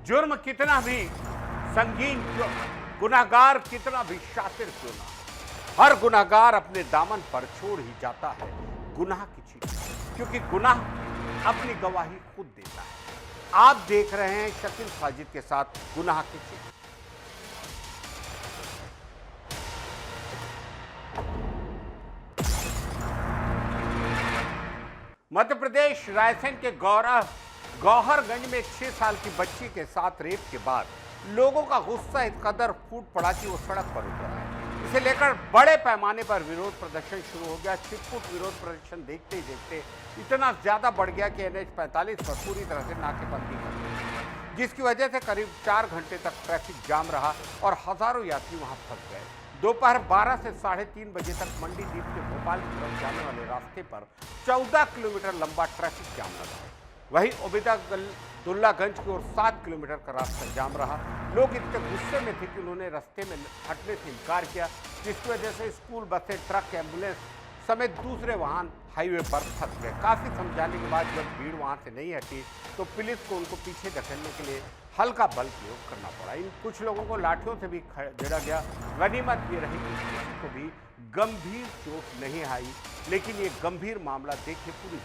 जुर्म कितना भी संगीन क्यों, गुनाहगार कितना भी शातिर क्यों ना, हर गुनाहगार अपने दामन पर छोड़ ही जाता है गुनाह की चीज, क्योंकि गुनाह अपनी गवाही खुद देता है। आप देख रहे हैं शकील साजिद के साथ गुनाह की चीज। मध्य प्रदेश रायसेन के गौहरगंज में 6 साल की बच्ची के साथ रेप के बाद लोगों का गुस्सा इस कदर फूट पड़ा कि वो सड़क पर उतर आए। इसे लेकर बड़े पैमाने पर विरोध प्रदर्शन शुरू हो गया। छिटपुट विरोध प्रदर्शन देखते ही देखते इतना ज्यादा बढ़ गया कि NH 45 पर पूरी तरह से नाकेबंदी कर दी, जिसकी वजह से करीब 4 घंटे तक ट्रैफिक जाम रहा और हजारों यात्री वहां फंस गए। दोपहर 12 से 3:30 बजे तक मंडीदीप से भोपाल की तरफ जाने वाले रास्ते पर 14 किलोमीटर लंबा ट्रैफिक जाम लगा। वहीं ओबेदुल्लागंज की ओर 7 किलोमीटर का रास्ता जाम रहा। लोग इतने गुस्से में थे कि उन्होंने रास्ते में हटने से इनकार किया, जिसकी वजह से स्कूल बसें, ट्रक, एम्बुलेंस समेत दूसरे वाहन हाईवे पर फंस गए। काफी समझाने के बाद जब भीड़ वहां से नहीं हटी तो पुलिस को उनको पीछे धकेलने के लिए हल्का बल प्रयोग करना पड़ा। इन कुछ लोगों को लाठियों से भी घेरा गया। गनीमत ये रही कि किसी को भी गंभीर चोट नहीं आई, लेकिन ये गंभीर मामला देखिए पूरी।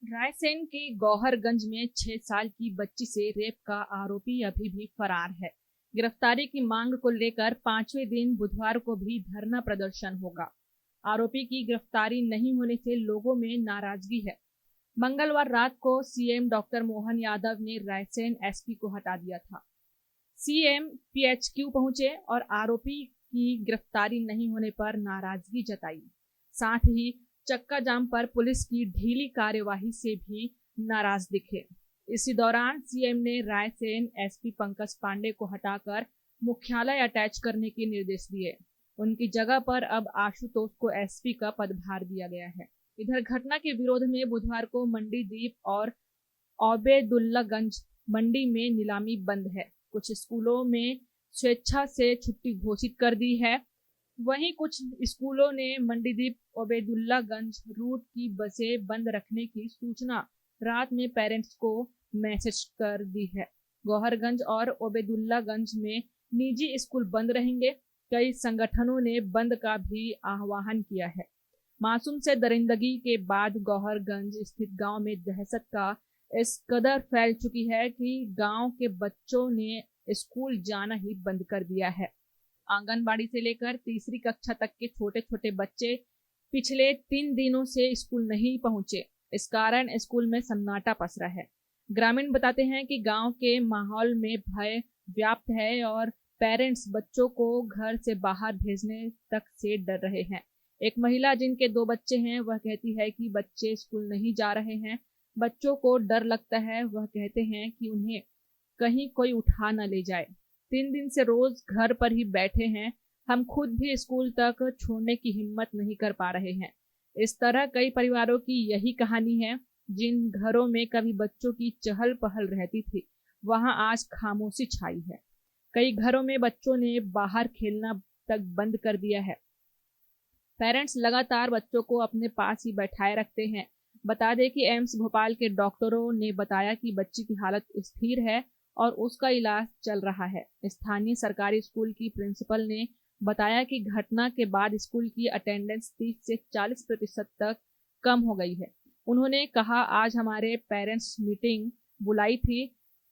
रायसेन के गौहरगंज में 6 साल की बच्ची से रेप का आरोपी अभी भी फरार है। गिरफ्तारी की मांग को लेकर 5वें दिन बुधवार को भी धरना प्रदर्शन होगा। आरोपी की गिरफ्तारी नहीं होने से लोगों में नाराजगी है। मंगलवार रात को सीएम डॉक्टर मोहन यादव ने रायसेन एसपी को हटा दिया था। सीएम PHQ पहुंचे और आरोपी की गिरफ्तारी नहीं होने पर नाराजगी जताई। साथ ही चक्का जाम पर पुलिस की ढीली कार्यवाही से भी नाराज दिखे। इसी दौरान सीएम ने रायसेन एसपी पंकज पांडे को हटाकर मुख्यालय अटैच करने के निर्देश दिए। उनकी जगह पर अब आशुतोष को एसपी का पदभार दिया गया है। इधर घटना के विरोध में बुधवार को मंडीदीप और ओबेदुल्लागंज मंडी में नीलामी बंद है। कुछ स्कूलों में स्वेच्छा से छुट्टी घोषित कर दी है। वहीं कुछ स्कूलों ने मंडीदीप ओबेदुल्लागंज रूट की बसें बंद रखने की सूचना रात में पेरेंट्स को मैसेज कर दी है। गौहरगंज और ओबेदुल्लागंज में निजी स्कूल बंद रहेंगे। कई संगठनों ने बंद का भी आह्वान किया है। मासूम से दरिंदगी के बाद गौहरगंज स्थित गांव में दहशत का इस कदर फैल चुकी है कि गांव के बच्चों ने स्कूल जाना ही बंद कर दिया है। आंगनबाड़ी से लेकर तीसरी कक्षा तक के छोटे छोटे बच्चे पिछले 3 दिनों से स्कूल नहीं पहुंचे। इस कारण स्कूल में सन्नाटा पसरा है। ग्रामीण बताते हैं कि गांव के माहौल में भय व्याप्त है और पेरेंट्स बच्चों को घर से बाहर भेजने तक से डर रहे हैं। एक महिला जिनके 2 बच्चे हैं वह कहती है कि बच्चे स्कूल नहीं जा रहे हैं। बच्चों को डर लगता है। वह कहते हैं कि उन्हें कहीं कोई उठा न ले जाए। 3 दिन से रोज घर पर ही बैठे हैं। हम खुद भी स्कूल तक छोड़ने की हिम्मत नहीं कर पा रहे हैं। इस तरह कई परिवारों की यही कहानी है। जिन घरों में कभी बच्चों की चहल पहल रहती थी वहां आज खामोशी छाई है। कई घरों में बच्चों ने बाहर खेलना तक बंद कर दिया है। पेरेंट्स लगातार बच्चों को अपने पास ही बैठाए रखते हैं। बता दें कि एम्स भोपाल के डॉक्टरों ने बताया कि बच्ची की हालत स्थिर है और उसका इलाज चल रहा है। स्थानीय सरकारी स्कूल की प्रिंसिपल ने बताया कि घटना के बाद स्कूल की अटेंडेंस 30 से 40% तक कम हो गई है। उन्होंने कहा, आज हमारे पेरेंट्स मीटिंग बुलाई थी।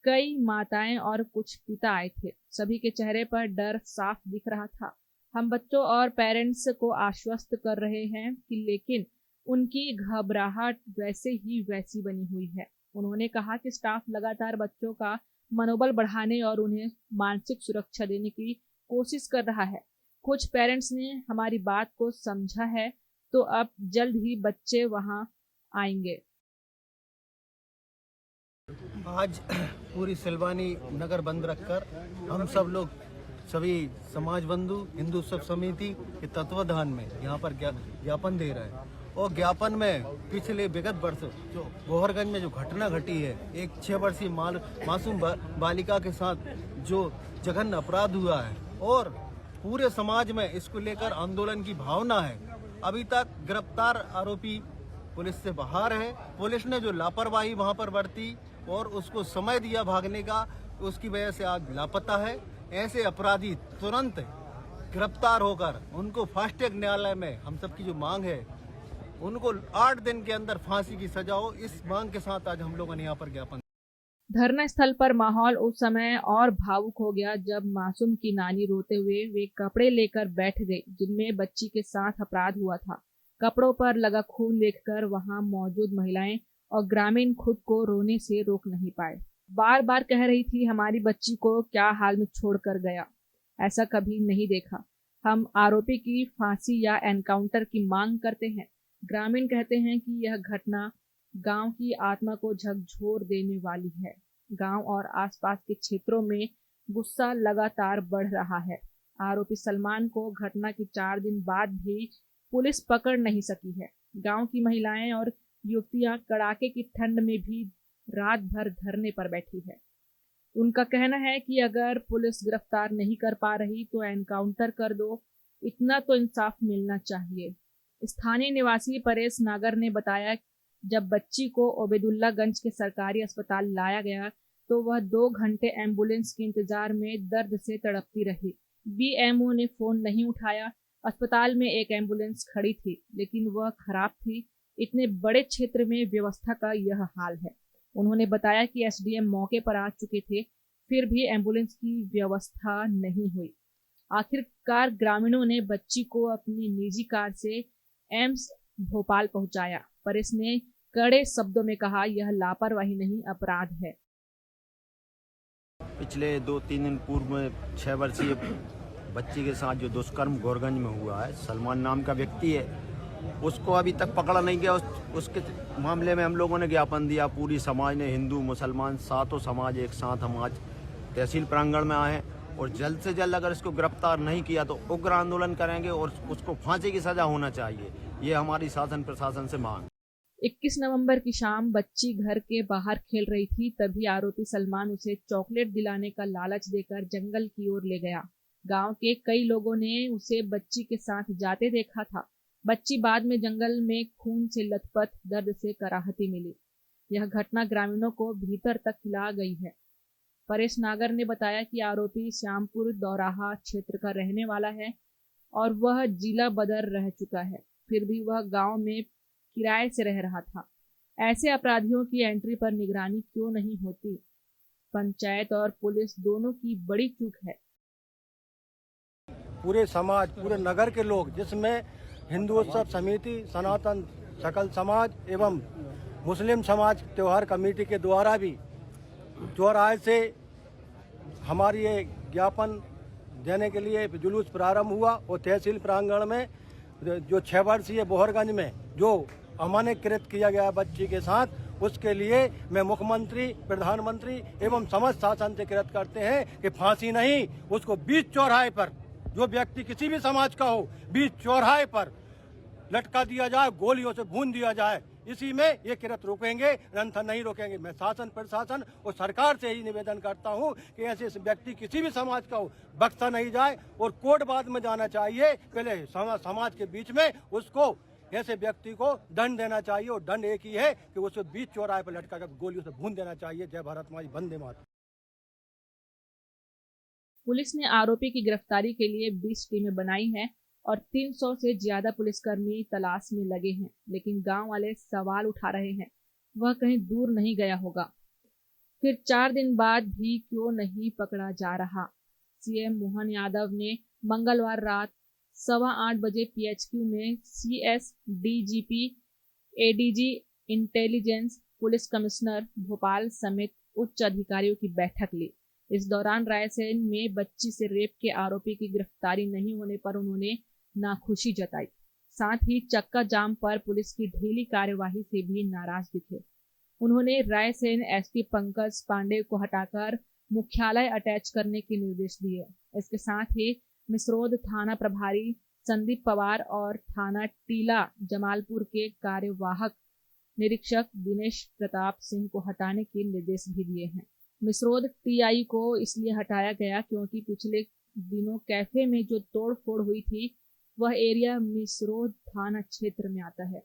कई माताएं और कुछ पिता आए थे। सभी के चेहरे पर डर साफ दिख रहा था। हम बच्चों और पेरेंट्स को आश्वस्त कर रहे हैं कि लेकिन उनकी घबराहट वैसी बनी हुई है। उन्होंने कहा कि स्टाफ लगातार बच्चों का मनोबल बढ़ाने और उन्हें मानसिक सुरक्षा देने की कोशिश कर रहा है। कुछ पेरेंट्स ने हमारी बात को समझा है तो अब जल्द ही बच्चे वहां आएंगे। आज पूरी सिलवानी नगर बंद रखकर हम सब लोग सभी समाज बंधु हिंदू सब समिति के तत्वाधान में यहाँ पर ज्ञापन दे रहे हैं। और ज्ञापन में पिछले विगत वर्ष जो गौहरगंज में जो घटना घटी है, एक 6 वर्षीय मासूम बालिका के साथ जो जघन्य अपराध हुआ है और पूरे समाज में इसको लेकर आंदोलन की भावना है। अभी तक गिरफ्तार आरोपी पुलिस से बाहर है। पुलिस ने जो लापरवाही वहां पर बरती और उसको समय दिया भागने का, उसकी वजह से आज लापता है। ऐसे अपराधी तुरंत गिरफ्तार होकर उनको फास्ट ट्रैक न्यायालय में, हम सबकी जो मांग है, उनको 8 दिन के अंदर फांसी की सजा हो, इस मांग के साथ आज हम लोगों ने यहाँ पर ज्ञापन। धरना स्थल पर माहौल उस समय और भावुक हो गया जब मासूम की नानी रोते हुए वे कपड़े लेकर बैठ गई जिनमें बच्ची के साथ अपराध हुआ था। कपड़ों पर लगा खून देखकर वहां मौजूद महिलाएं और ग्रामीण खुद को रोने से रोक नहीं पाए। बार बार कह रही थी, हमारी बच्ची को क्या हाल में छोड़कर गया, ऐसा कभी नहीं देखा। हम आरोपी की फांसी या एनकाउंटर की मांग करते हैं। ग्रामीण कहते हैं कि यह घटना गांव की आत्मा को झकझोर देने वाली है। गांव और आसपास के क्षेत्रों में गुस्सा लगातार बढ़ रहा है। आरोपी सलमान को घटना के 4 दिन बाद भी पुलिस पकड़ नहीं सकी है। गांव की महिलाएं और युवतियां कड़ाके की ठंड में भी रात भर धरने पर बैठी है। उनका कहना है कि अगर पुलिस गिरफ्तार नहीं कर पा रही तो एनकाउंटर कर दो, इतना तो इंसाफ मिलना चाहिए। स्थानीय निवासी परेश नागर ने बताया, जब बच्ची को ओबेदुल्लागंज के सरकारी अस्पताल लाया गया तो वह 2 घंटे एम्बुलेंस के इंतजार में दर्द से तड़पती रही। बीएमओ ने फोन नहीं उठाया। अस्पताल में एक एम्बुलेंस खड़ी थी लेकिन वह खराब थी। इतने बड़े क्षेत्र में व्यवस्था का यह हाल है। उन्होंने बताया कि एसडीएम मौके पर आ चुके थे, फिर भी एम्बुलेंस की व्यवस्था नहीं हुई। आखिरकार ग्रामीणों ने बच्ची को अपनी निजी कार से एम्स भोपाल पहुंचाया। परेश ने कड़े शब्दों में कहा, यह लापरवाही नहीं, अपराध है। पिछले 2-3 दिन पूर्व में 6 वर्षीय बच्ची के साथ जो दुष्कर्म गौरगंज में हुआ है, सलमान नाम का व्यक्ति है, उसको अभी तक पकड़ा नहीं गया। उसके मामले में हम लोगों ने ज्ञापन दिया। पूरी समाज ने, हिंदू मुसलमान सातों समाज एक साथ हम आज तहसील प्रांगण में आए हैं और जल्द से जल्द अगर इसको गिरफ्तार नहीं किया तो उग्र आंदोलन करेंगे और उसको फांसी की सजा होना चाहिए। ये हमारी शासन प्रशासन से मांग। 21 नवंबर की शाम बच्ची घर के बाहर खेल रही थी, तभी आरोपी सलमान उसे चॉकलेट दिलाने का लालच देकर जंगल की ओर ले गया। गांव के कई लोगों ने उसे बच्ची के साथ जाते देखा था। बच्ची बाद में जंगल में खून से लथपथ दर्द से कराहती मिली। यह घटना ग्रामीणों को भीतर तक हिला गई है। परेश नागर ने बताया कि आरोपी श्यामपुर दौराहा क्षेत्र का रहने वाला है और वह जिला बदर रह चुका है, फिर भी वह गांव में किराए से रह रहा था। ऐसे अपराधियों की एंट्री पर निगरानी क्यों नहीं होती? पंचायत और पुलिस दोनों की बड़ी चूक है। पूरे समाज, पूरे नगर के लोग, जिसमें हिंदू उत्सव समिति, सनातन सकल समाज एवं मुस्लिम समाज त्योहार कमेटी के द्वारा भी चौराहे से हमारी ये ज्ञापन देने के लिए जुलूस प्रारंभ हुआ और तहसील प्रांगण में जो 6 वर्षीय बोहरगंज में जो अमानकीकृत किया गया बच्ची के साथ, उसके लिए मैं मुख्यमंत्री, प्रधानमंत्री एवं समस्त शासन से कृत करते हैं कि फांसी नहीं, उसको बीच चौराहे पर, जो व्यक्ति किसी भी समाज का हो, बीच चौराहे पर लटका दिया जाए, गोलियों से भून दिया जाए। इसी में ये किरत रोकेंगे, रंथन नहीं रोकेंगे। मैं शासन, प्रशासन और सरकार से ही निवेदन करता हूं कि ऐसे व्यक्ति किसी भी समाज का हो, बख्शा नहीं जाए और कोर्ट बाद में जाना चाहिए। पहले समाज के बीच में उसको, ऐसे व्यक्ति को दंड देना चाहिए और दंड एक ही है कि उसको बीच चौराहे पर लटका कर गोलियों से भून देना चाहिए। जय भारत माता, वंदे मातरम। पुलिस ने आरोपी की गिरफ्तारी के लिए 20 टीमें बनाई हैं और 300 से ज्यादा पुलिसकर्मी तलाश में लगे हैं, लेकिन गांव वाले सवाल उठा रहे हैं, वह कहीं दूर नहीं गया होगा। फिर 4 दिन बाद भी क्यों नहीं पकड़ा जा रहा? सीएम मोहन यादव ने मंगलवार रात 8:15 बजे पीएचक्यू में CS, DGP, ADG, intelligence, police commissioner Bhopal समेत उच्च अधिकारियों की बैठक ली। इस दौरान रायसेन में बच्ची से रेप के आरोपी की गिरफ्तारी नहीं होने पर उन्होंने नाखुशी जताई। साथ ही चक्का जाम पर पुलिस की ढीली कार्यवाही से भी नाराज दिखे। उन्होंने रायसेन एसपी पंकज पांडे को हटाकर मुख्यालय अटैच करने के निर्देश दिए। इसके साथ ही मिसरोद थाना प्रभारी संदीप पवार और थाना टीला जमालपुर के कार्यवाहक निरीक्षक दिनेश प्रताप सिंह को हटाने के निर्देश भी दिए हैं। मिसरोद TI को इसलिए हटाया गया क्योंकि पिछले दिनों कैफे में जो तोड़फोड़ हुई थी वह एरिया मिसरोद थाना क्षेत्र में आता है।